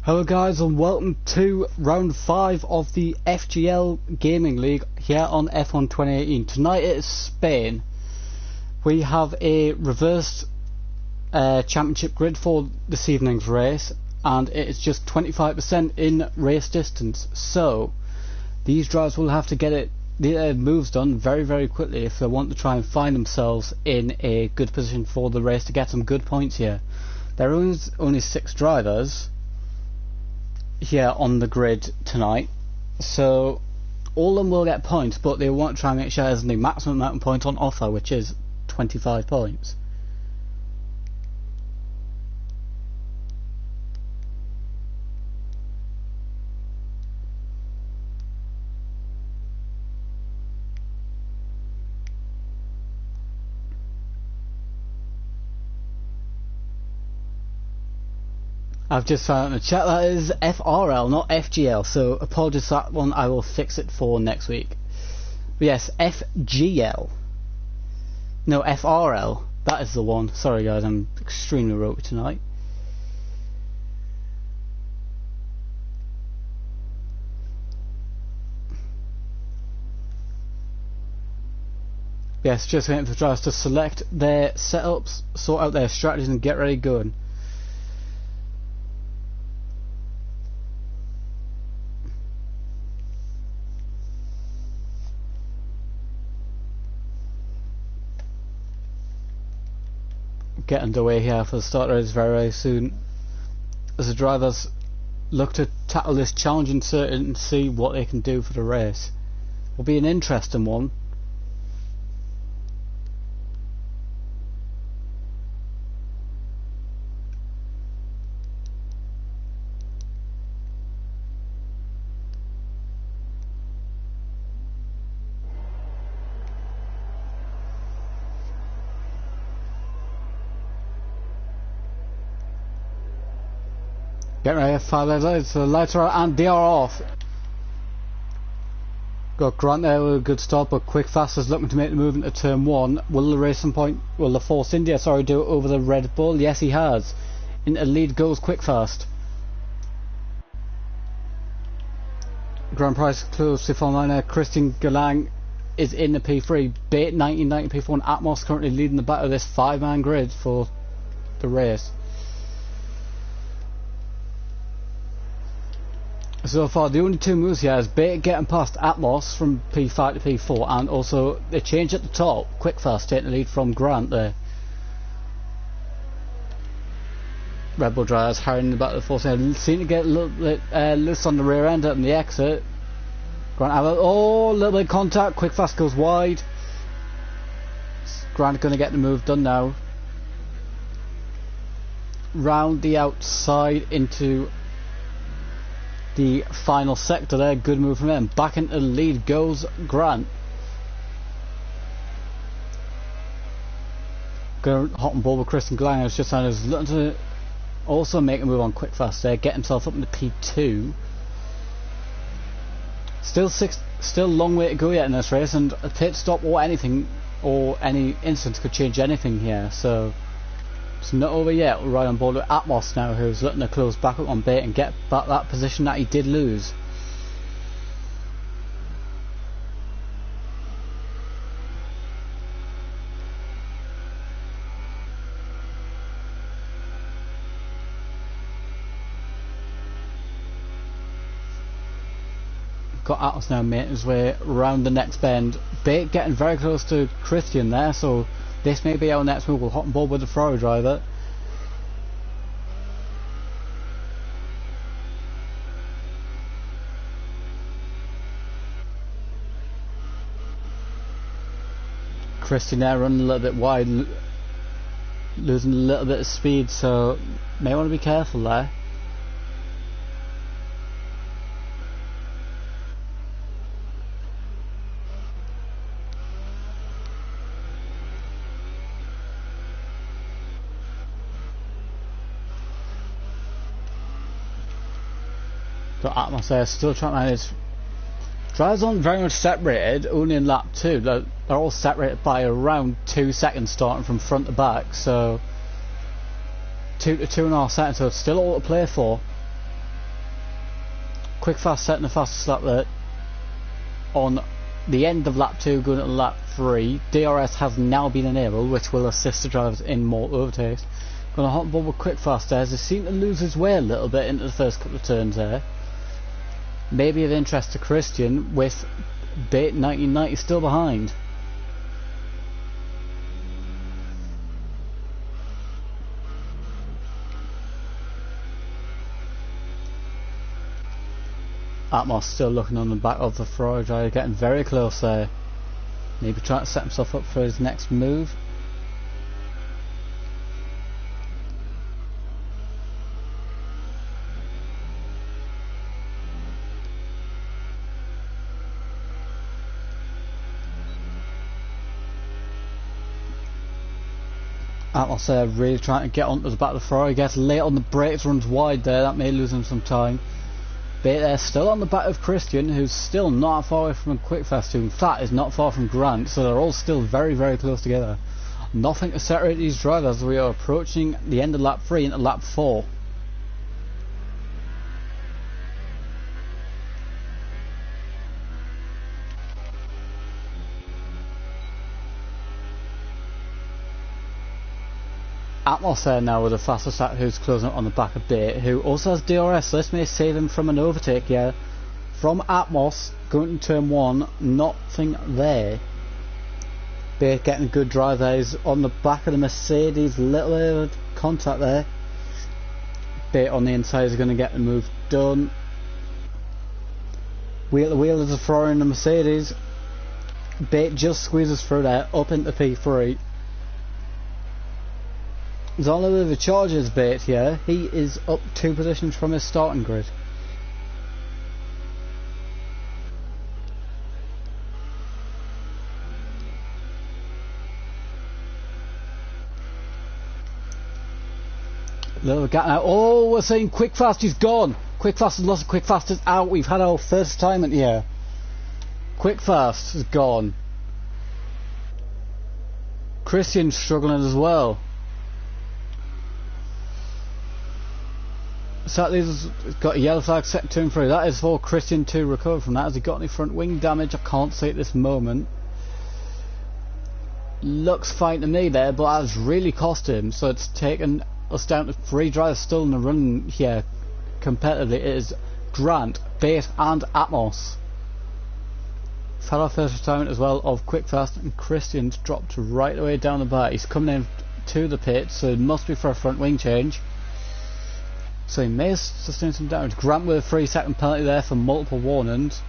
Hello guys and welcome to round 5 of the FGL Gaming League here on F1 2018. Tonight it is Spain. We have a reversed championship grid for this evening's race, and it is just 25% in race distance, so these drivers will have to get their moves done very quickly if they want to try and find themselves in a good position for the race to get some good points here. There are only 6 drivers here on the grid tonight, so all of them will get points, but they want to try and make sure there's the maximum amount of points on offer, which is 25 points. I've just found in the chat that is FRL, not FGL, so apologies for that one, I will fix it for next week. But yes, FGL. No, FRL, that is the one. Sorry guys, I'm extremely ropey tonight. Yes, just waiting for the drivers to select their setups, sort out their strategies and get ready going. Get underway here for the start race very soon, as the drivers look to tackle this challenging circuit and see what they can do for the race. Will be an interesting one. Get ready, 5 lights, so the lights are out and they are off. Got Grant there with a good start, but Quick Fast is looking to make the move into turn 1. Will the racing point, will the Force India, do it over the Red Bull? Yes, he has. Into lead goes Quick Fast. Grand Prize close to final line. Christian Galang is in the P3. Bait 1990 P4 and Atmos currently leading the battle of this 5-man grid for the race. So far the only 2 moves here is Bait getting past Atmos from P5 to P4, and also they change at the top. Quick Fast taking the lead from Grant there. Red Bull drivers harrying the back of the force. Seem to get a little bit loose on the rear end at the exit. Grant have a little bit of contact. Quick Fast goes wide. Grant going to get the move done now. Round the outside into the final sector there. Good move from him. Back into the lead goes Grant. Going hot and ball with Christian Glang. It's just looking to also make a move on Quick Fast there. Get himself up into P2. Still long way to go yet in this race, and a pit stop or anything or any instance could change anything here. So it's not over yet. We're right on board with Atmos now, who's looking to close back up on Bait and get back that position that he did lose. Got Atmos now making his way around the next bend. Bait getting very close to Christian there, so this may be our next move. We'll hot and board with the Ferrari driver. Christian there running a little bit wide, losing a little bit of speed, so may want to be careful there. Got Atmos there, still trying to manage. Drivers aren't very much separated, only in lap 2. They're all separated by around 2 seconds starting from front to back, so 2 to 2.5 seconds, so it's still all to play for. Quick Fast setting the fastest lap there on the end of lap 2 going to lap 3. DRS has now been enabled, which will assist the drivers in more overtakes. Going to hop on board with Quick Fast there, as he seemed to lose his way a little bit into the first couple of turns there. Maybe of interest to Christian, with Bait 1990 still behind. Atmos still looking on the back of the Ferrari driver, getting very close there. Maybe trying to set himself up for his next move. Atmos there really trying to get onto the back of the Ferrari, gets late on the brakes, runs wide there, that may lose him some time. But they're still on the back of Christian, who's still not far away from Quick Fast, who in fact is not far from Grant, so they're all still very, very close together. Nothing to separate these drivers as we are approaching the end of lap 3 into lap 4. Atmos there now with the fastest lap, who's closing up on the back of Bait, who also has DRS, so this may save him from an overtake here. From Atmos, going to turn 1, nothing there. Bait getting a good drive there, he's on the back of the Mercedes, little bit of contact there. Bait on the inside is going to get the move done. Wheel to wheel is the Ferrari and the Mercedes. Bait just squeezes through there, up into P3. There's only a bit of a Chargers Bait here. He is up 2 positions from his starting grid. Little gap now. Oh, we're saying Quick Fast is gone. Quick Fast has lost. Quick Fast is out. We've had our first assignment here. Quick Fast is gone. Christian's struggling as well. Sadly, he's got a yellow flag set to him through. That is for Christian to recover from that. Has he got any front wing damage? I can't see at this moment. Looks fine to me there, but that's really cost him. So it's taken us down to 3 drivers still in the run here competitively. It is Grant, Bait and Atmos. We've had our first retirement as well of Quick Fast, and Christian's dropped right away down the back. He's coming in to the pit, so it must be for a front wing change. So he may sustain some damage. Grant with a 3-second penalty there for multiple warnings.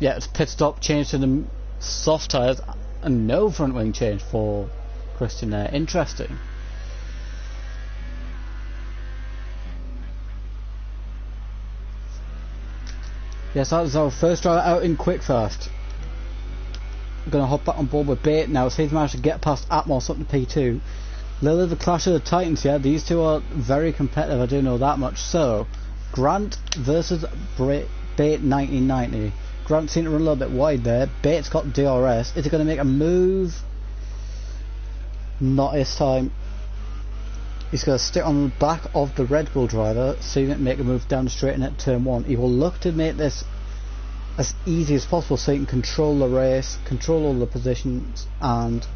Yeah, it's pit stop, change to the soft tyres, and no front wing change for Christian there. Interesting. Yes, that was our first driver out in Quick Fast. I'm going to hop back on board with Bait now. So he's managed to get past Atmos up to P2. Little of the clash of the Titans here. These two are very competitive, I do know that much. So, Grant versus Bait 1990. Grant seemed to run a little bit wide there. Bait's got DRS. Is he going to make a move? Not this time. He's going to stick on the back of the Red Bull driver, so he can make a move down the straight and at turn 1. He will look to make this as easy as possible so he can control the race, control all the positions, and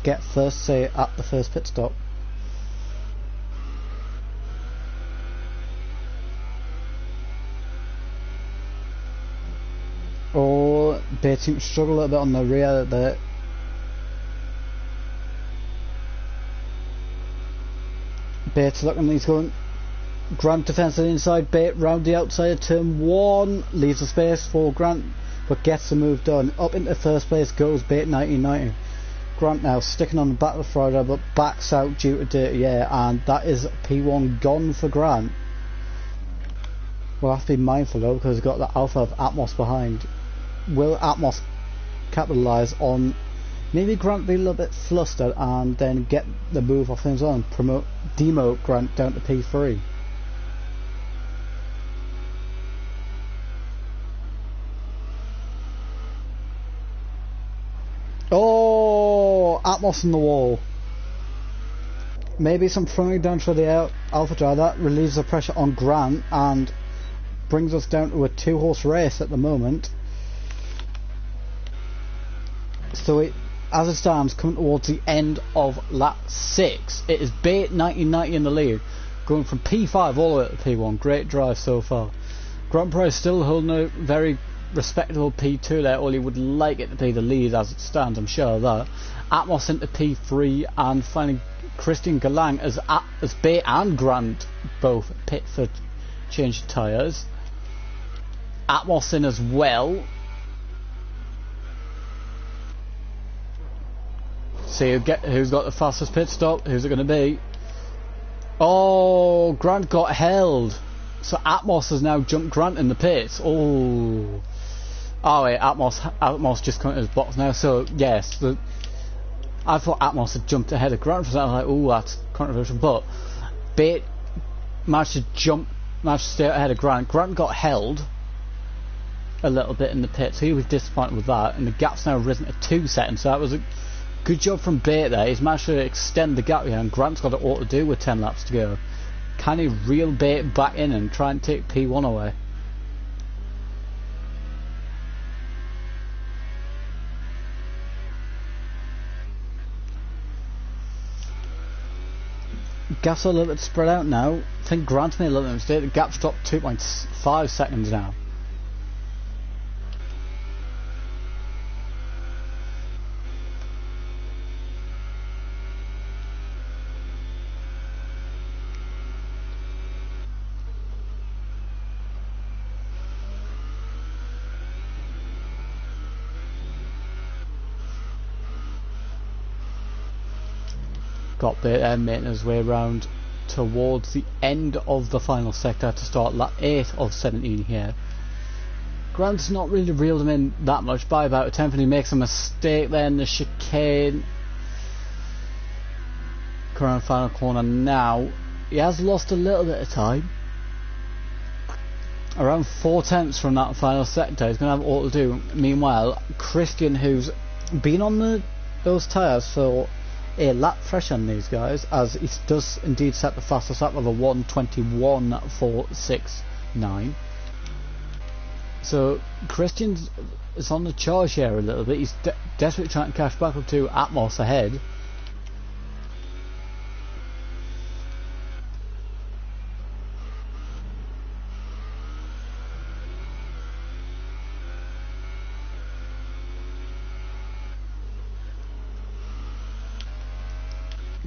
get first say at the first pit stop. Oh, Bait seems to struggle a little bit on the rear there. Bait's looking, he's going Grant defence to the inside, Bait round the outside of turn 1, leaves the space for Grant but gets the move done. Up into first place goes Bait 1990. Grant now sticking on the back of the Friday but backs out due to dirty air, and that is P1 gone for Grant. We'll have to be mindful though, because we've got the alpha of Atmos behind. Will Atmos capitalise on maybe Grant be a little bit flustered and then get the move off his own, demote Grant down to P3? Oh, Atmos on the wall. maybe some throwing down for the Alpha Drive. That relieves the pressure on Grant and brings us down to a 2-horse race at the moment. So as it stands, coming towards the end of lap 6, it is Bait 1990 in the lead, going from P5 all the way to P1. Great drive so far. Grant Price still holding a very respectable P2 there. All he would like it to be the lead as it stands, I'm sure of that. Atmos into P3, and finally Christian Galang as Bait and Grant both pit for change of tyres. Atmos in as well. See who's got the fastest pit stop. Who's it going to be? Oh, Grant got held. So Atmos has now jumped Grant in the pits. Oh wait, Atmos just come into his box now. So yes, I thought Atmos had jumped ahead of Grant for that. I was like, oh, that's controversial. But Bait managed to stay ahead of Grant. Grant got held a little bit in the pits. So he was disappointed with that, and the gap's now risen to 2 seconds. So that was a good job from Bait there. He's managed to extend the gap here, and Grant's got it all to do with 10 laps to go. Can he reel Bait back in and try and take P1 away? Gap's a little bit spread out now. I think Grant's made a little bit of a mistake. The gap's dropped 2.5 seconds now. Got Bait there making his way around towards the end of the final sector to start lap 8 of 17 here. Grant's not really reeled him in that much by about a tenth, and he makes a mistake there in the chicane. Current final corner now. He has lost a little bit of time. Around 4 tenths from that final sector. He's going to have all to do. Meanwhile, Christian, who's been on those tyres for a lap fresh on these guys, as he does indeed set the fastest lap of a 1:21.469. So Christian is on the charge here a little bit. He's desperately trying to catch back up to Atmos ahead.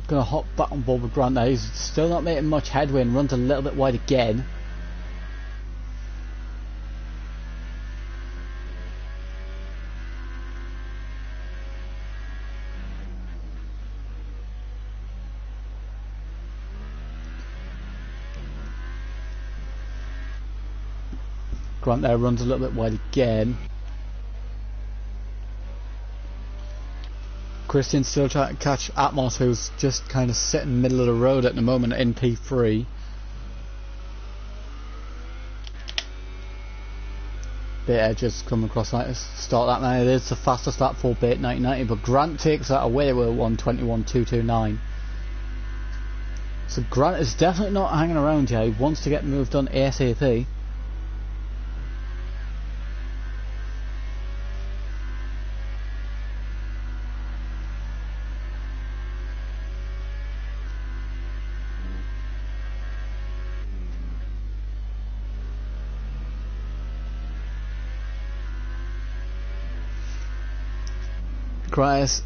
Gonna hop back on board with Grant now. He's still not making much headway and runs a little bit wide again. Grant there runs a little bit wide again. Christian's still trying to catch Atmos, who's just kind of sitting middle of the road at the moment in P3. Bait edges come across like to start that now. It is the fastest lap for Bait 1990, but Grant takes that away with 1:21.229. So Grant is definitely not hanging around here. He wants to get moved on ASAP.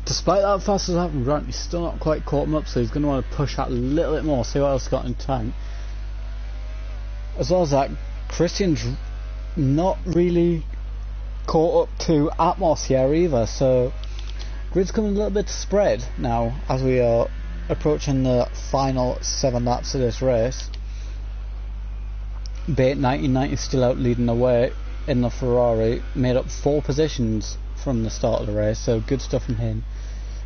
Despite that fastest lap from Grant, he's still not quite caught him up, so he's going to want to push out a little bit more, see what else he's got in tank. As well as that, Christian's not really caught up to Atmos here either, so grid's coming a little bit spread now as we are approaching the final 7 laps of this race. Bait 1990 still out leading the way in the Ferrari, made up 4 positions from the start of the race, so good stuff from him.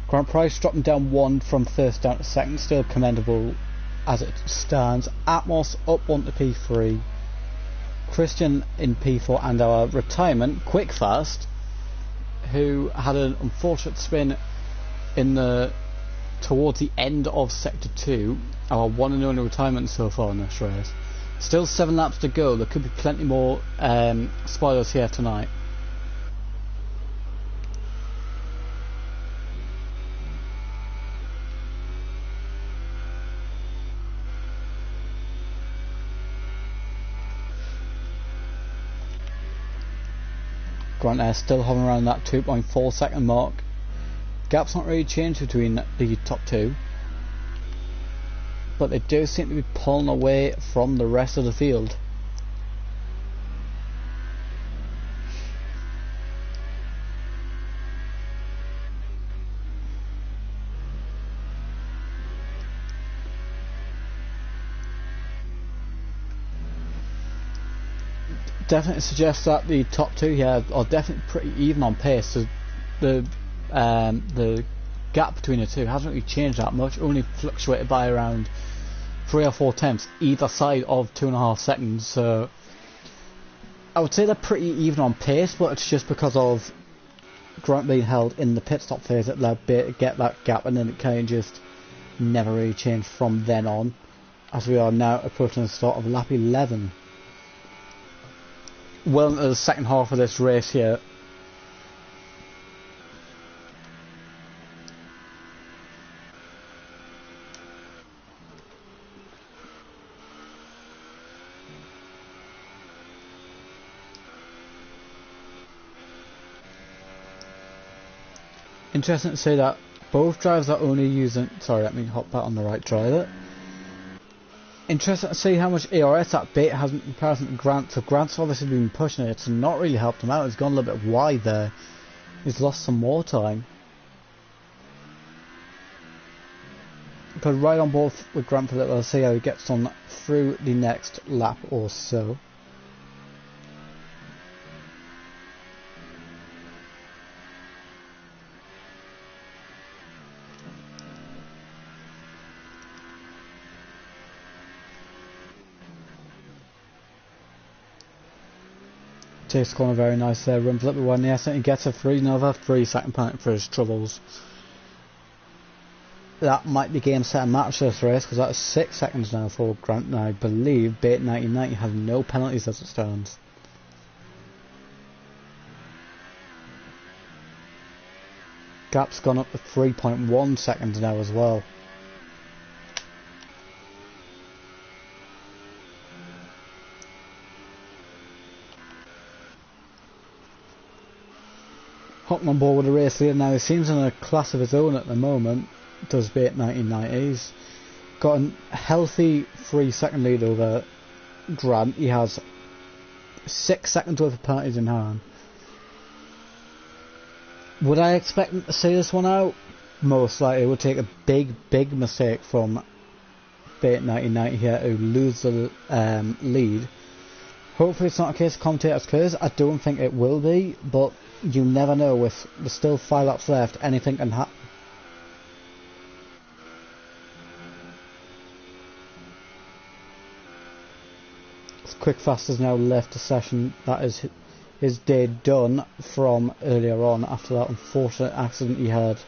Grant Price dropping down 1 from first down to second, still commendable as it stands. Atmos up 1 to P3, Christian in P4, and our retirement Quickfast, who had an unfortunate spin in the towards the end of Sector 2, our one and only retirement so far in this race. Still 7 laps to go. There could be plenty more spoilers here tonight. Grant Air still hovering around that 2.4 second mark. Gap's not really changed between the top two, but they do seem to be pulling away from the rest of the field. Definitely suggests that the top two here are definitely pretty even on pace. So the gap between the two hasn't really changed that much, only fluctuated by around 3 or 4 tenths either side of 2.5 seconds. So I would say they're pretty even on pace, but it's just because of Grant being held in the pit stop phase that they'll get that gap, and then it kind of just never really changed from then on, as we are now approaching the start of lap 11. Well into the second half of this race here. Interesting to say that both drivers are only using... Sorry, let me hop back on the right driver. Interesting to see how much ARS that bait has in comparison to Grant. So Grant's obviously been pushing it. It's not really helped him out. He's gone a little bit wide there. He's lost some more time. But right on board with Grant for a little. I'll see how he gets on through the next lap or so. Takes the corner very nice there, runs up the 1, yes, and he gets another 3 second penalty for his troubles. That might be game, set and match this race, because that is 6 seconds now for Grant, and I believe Bait 1990 has no penalties as it stands. Gap's gone up to 3.1 seconds now as well. Hopping on board with the race leader now. He seems in a class of his own at the moment. Does Bait 1990s. Got a healthy 3 second lead over Grant. He has 6 seconds worth of penalties in hand. Would I expect him to see this one out? Most likely. It would take a big mistake from Bait 1990 here to lose the lead. Hopefully it's not a case of commentator's curse. I don't think it will be, but you never know. With there's still 5 laps left, anything can happen. Quick Fast has now left the session. That is his day done from earlier on after that unfortunate accident he had.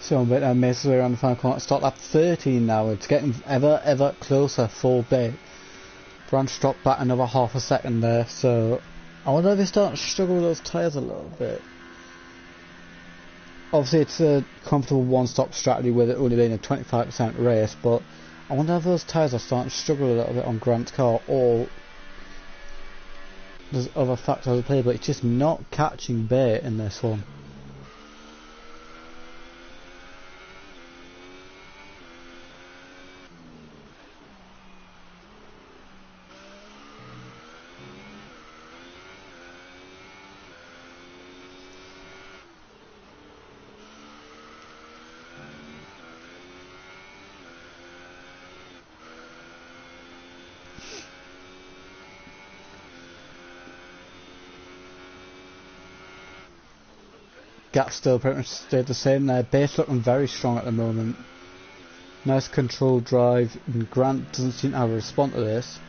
So a bit now makes his way around the final corner. Start lap 13 now. It's getting ever closer for Bait. Branch dropped back another half a second there, so I wonder if he's starting to struggle with those tyres a little bit. Obviously it's a comfortable one-stop strategy with it only being a 25% race, but I wonder if those tyres are starting to struggle a little bit on Grant's car, or there's other factors at play, but it's just not catching Bait in this one. gap still pretty much stayed the same there. Base looking very strong at the moment. Nice control drive, and Grant doesn't seem to have a response to this.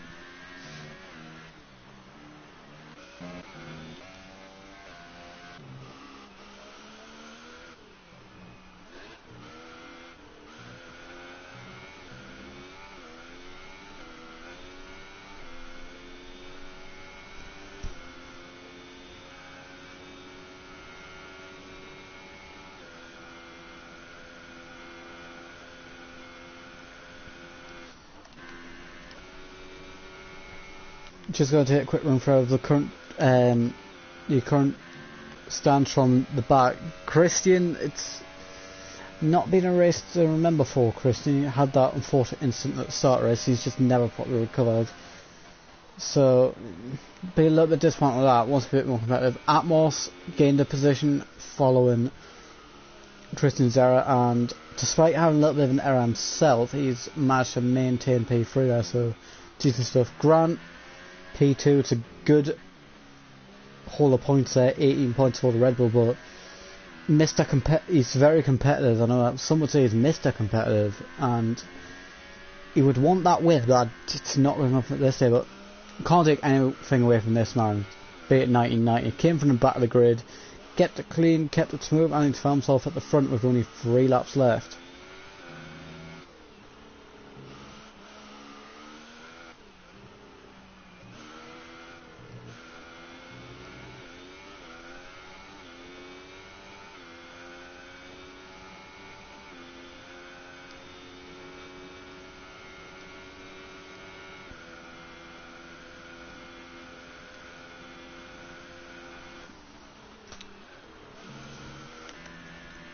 Just going to take a quick run through the current stance from the back. Christian, it's not been a race to remember for Christian. He had that unfortunate incident at the start of the race. He's just never properly recovered. So, be a little bit disappointed with that. Wants to be a bit more competitive. Atmos gained a position following Christian's error, and despite having a little bit of an error himself, he's managed to maintain P3 there, so decent stuff. Grant, P2, it's a good haul of points there, 18 points for the Red Bull, but he's very competitive. I know that some would say he's Mr. Competitive, and he would want that win, but it's not going enough at this day, but can't take anything away from this man. Be it 1990, came from the back of the grid, kept it clean, kept it smooth, and he found himself at the front with only 3 laps left.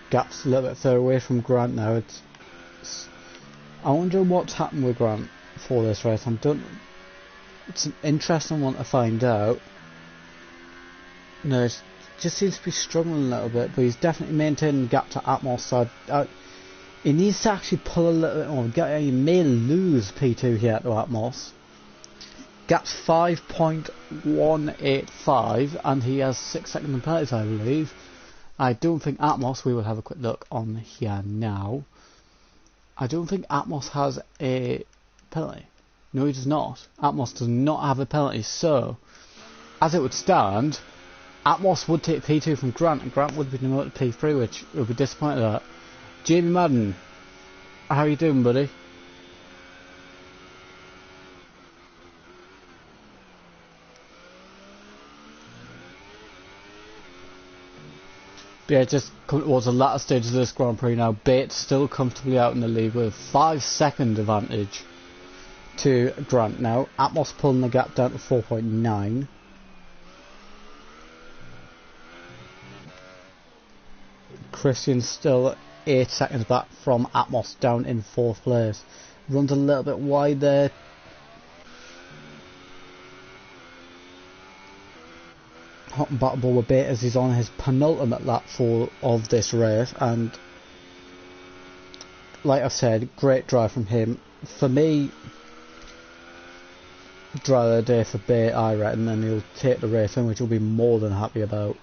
Gap's a little bit further away from Grant now. I wonder what's happened with Grant for this race. It's an interesting one to find out. No, it just seems to be struggling a little bit, but he's definitely maintaining the gap to Atmos. So he needs to actually pull a little bit more. He may lose P2 here to Atmos. Gap's 5.185, and he has 6 seconds in penalties, I believe. I don't think Atmos, we will have a quick look on here now. I don't think Atmos has a penalty. No, he does not. Atmos does not have a penalty, so as it would stand, Atmos would take P2 from Grant, and Grant would be demoted to P3, which would be disappointed at. Jamie Madden, how are you doing, buddy? Yeah, just coming towards the latter stages of this Grand Prix now. Bates still comfortably out in the lead with 5-second advantage to Grant now. Atmos pulling the gap down to 4.9. Christian still 8 seconds back from Atmos, down in 4th place. Runs a little bit wide there. Hot and battleable with Bate as he's on his penultimate lap of this race, and like I said, great drive from him. For me, driver of the day for Bate, I reckon, and he'll take the race in, which he'll be more than happy about.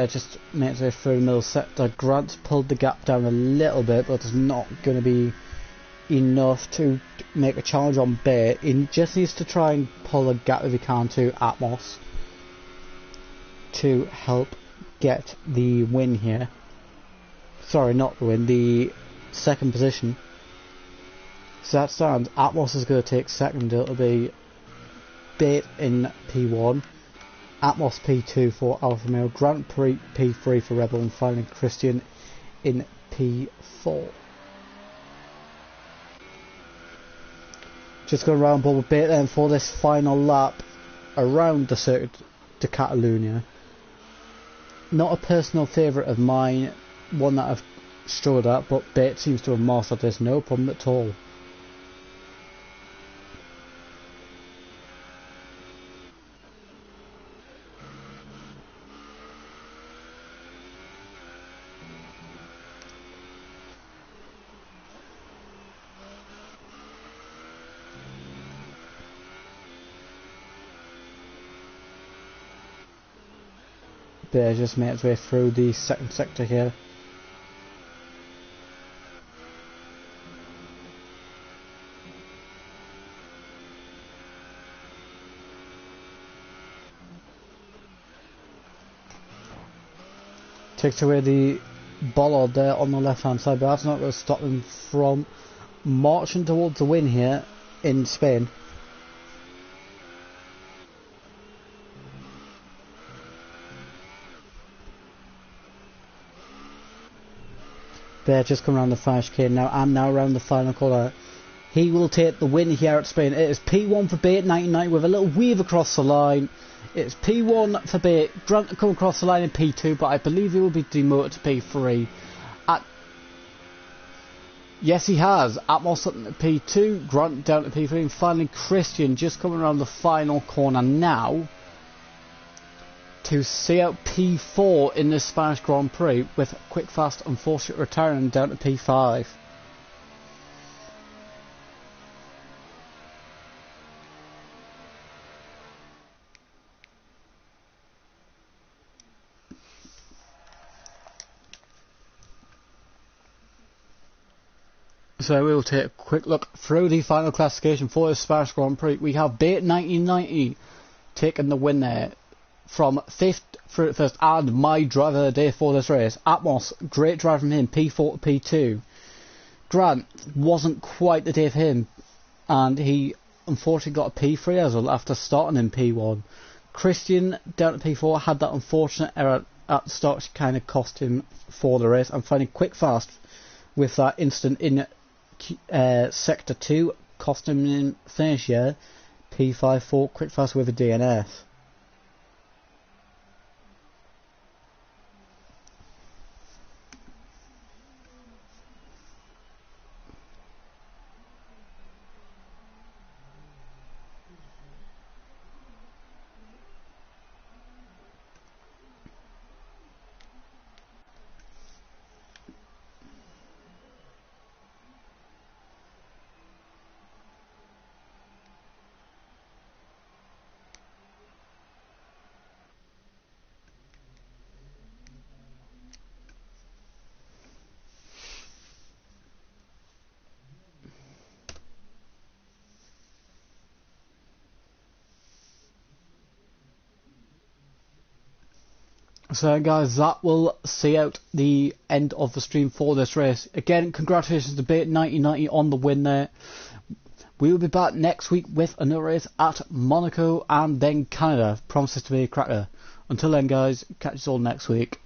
Just makes it through the middle sector. Grant's pulled the gap down a little bit, but it's not going to be enough to make a challenge on Bate. He just needs to try and pull a gap if he can to Atmos to help get the win here. Sorry, not the win, the 2nd position. So that stands. Atmos is going to take 2nd. It'll be Bate in P1. Atmos P2 for Alfa Romeo, Grant P3 for Rebel, and finally Christian in P4. Just going around Bubble Bit then for this final lap around the Circuit de Catalunya. Not a personal favourite of mine, one that I've struggled at, but Bit seems to have mastered this, no problem at all. Bear just made its way through the second sector here. Takes away the bollard there on the left hand side, but that's not going to stop them from marching towards the win here in Spain. They're just come around the finish chicane now, and now around the final corner. He will take the win here at Spain. It is P1 for Bait 1990 with a little weave across the line. It's P1 for Bait. Grant to come across the line in P2, but I believe he will be demoted to P3. Yes, he has. Atmos up to P2, Grant down to P3, and finally Christian just coming around the final corner now to see out P4 in the Spanish Grand Prix, with Quick Fast unfortunately retiring down to P5. So we'll take a quick look through the final classification for the Spanish Grand Prix. We have Bait 1990 taking the win there from 5th through to 1st, and my driver of the day for this race. Atmos, great drive from him, P4 to P2. Grant wasn't quite the day for him, and he unfortunately got a P3 as well after starting in P1. Christian down to P4 had that unfortunate error at the start, which kind of cost him for the race, and finally Quick Fast with that incident in Sector 2 cost him in finish here. P5 for Quick Fast with a DNF. So guys, that will see out the end of the stream for this race. Again, congratulations to Bait 1990 on the win there. We will be back next week with another race at Monaco and then Canada. Promises to be a cracker. Until then guys, catch you all next week.